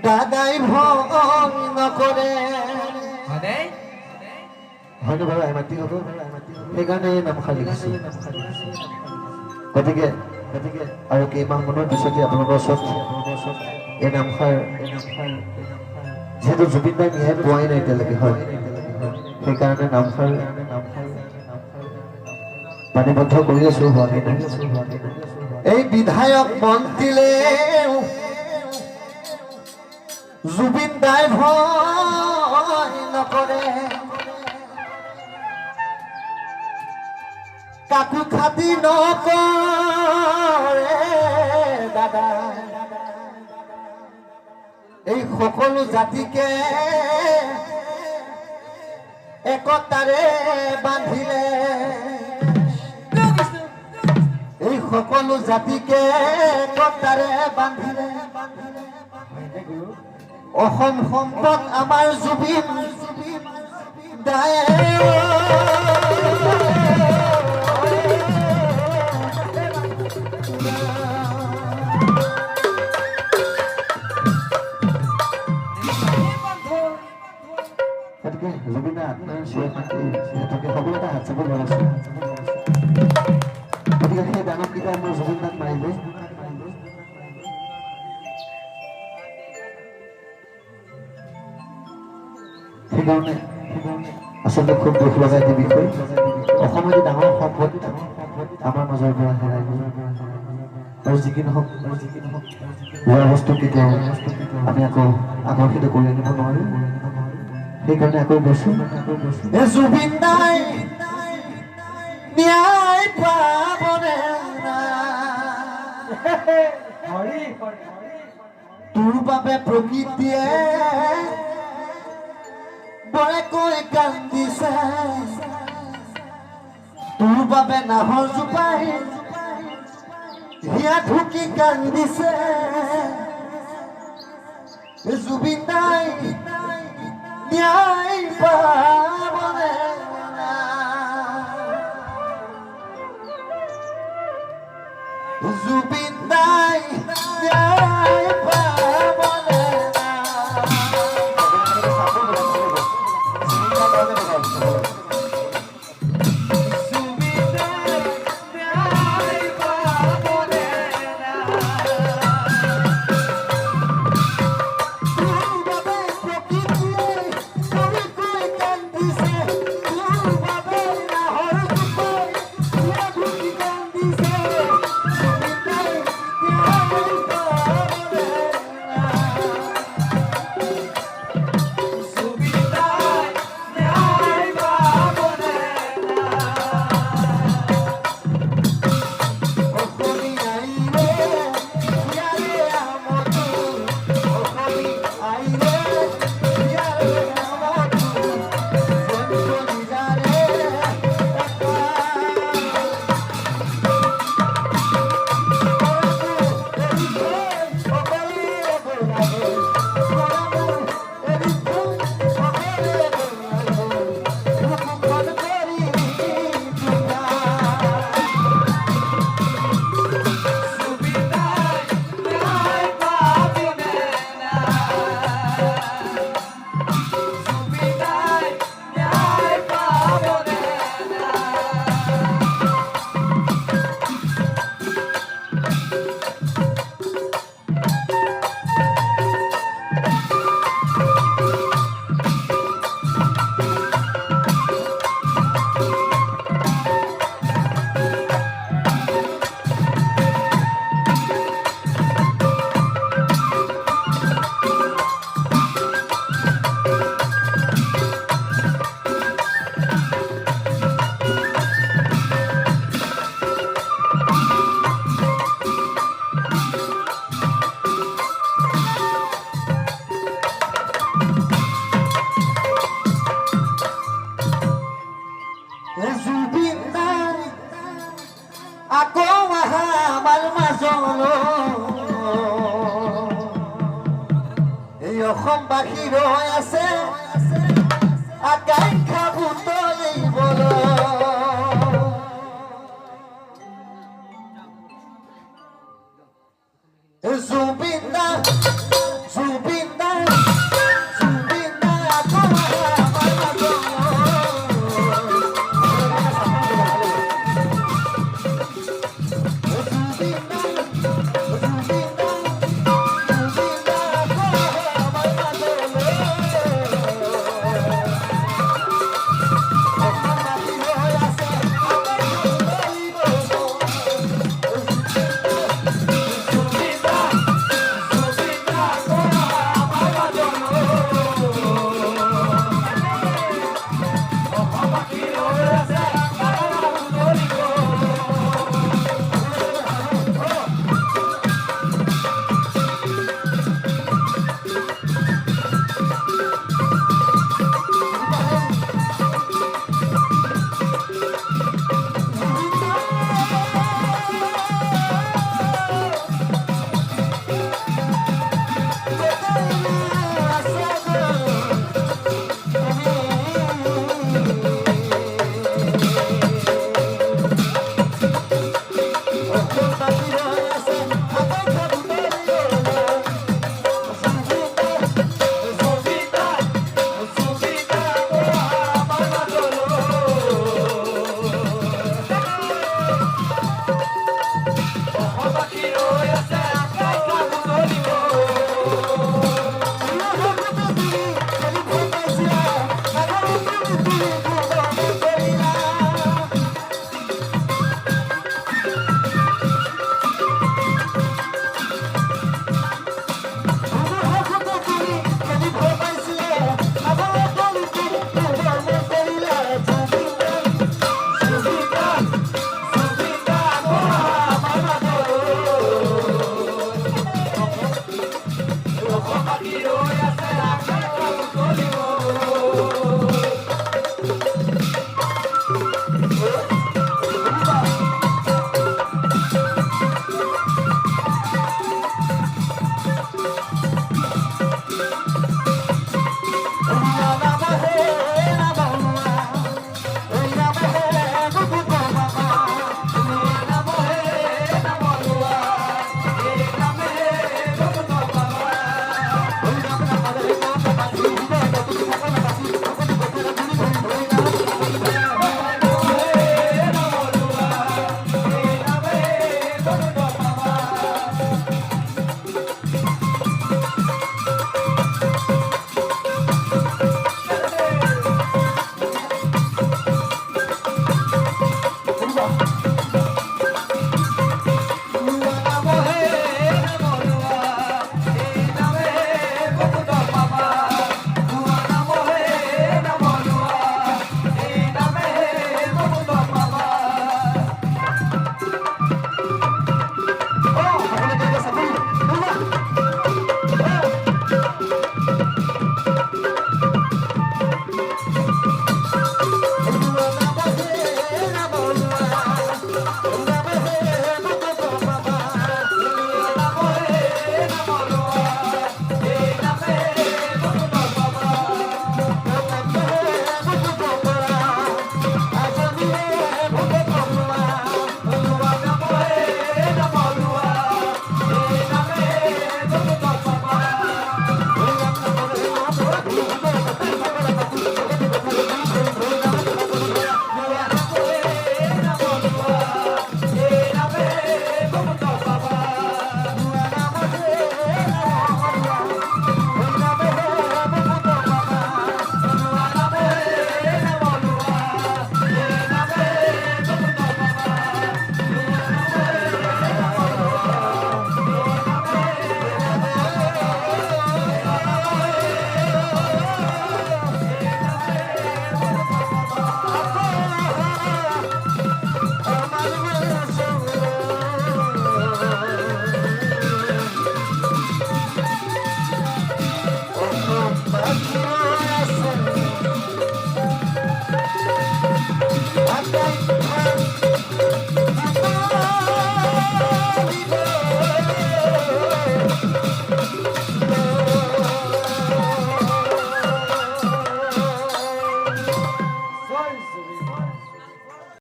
দাদাই ভয় নকৰে হয়নে বাৰু আইমাতি হ'ব সেইকাৰণে এই নামষাৰ লিখিছোঁ গতিকে আৰু কেইমাহমানৰ পিছতে আপোনালোকৰ ওচৰত এই নামষাৰ যিহেতু জুবিন দাই ন্যায় পোৱাই নাই এতিয়ালৈকে হয় সেইকাৰণে নামষাৰ বাণীবদ্ধ কৰি আছোঁ হোৱাকৈ নাই এই বিধায়ক মন্ত্ৰীলে জুবিন দাই ভয় নকৰে কাকো খাতি নকৰে দাদা এই সকলো জাতিকে একতাৰে বান্ধিলে এই সকলো জাতিকে একতাৰে বান্ধিলে অসম সম্পদ আমাৰ জুবিন দায়ে জুবিন দা আপোনাৰ চিৰ শান্তি সিহঁতকে সকলো এটা হাত চাব লগাইছোঁ গতিকে সেই দানৱকেইটা মোৰ জুবিন দাক মাৰিলে সেইকাৰণে আচলতে খুব দুখ লগা এটি বিষয় অসমৰ এটি ডাঙৰ সম্পদ আমাৰ মাজৰ পৰা হেৰাই গ'ল আৰু যি কি নহওক লোৱা বস্তু কেতিয়াও আমি আকৌ আকৰ্ষিত কৰি আনিব নোৱাৰোঁ সেইকাৰণে আকৌ গৈছোঁ জুবিন দাই ন্যায় পাবনে তোৰ বাবে প্ৰকৃতিয়ে বৰেকৈ কান্দিছে তোৰ বাবে নাহৰ জোপাই হিয়া ঢুকি কান্দিছে জুবিন দাই ন্যায় পাবনে জুবিন দাই ন্যায় পাবনে অসমবাসী ৰৈ আছে আকাংক্ষা বুটলিবলৈ জুবিন দা বাজিৰে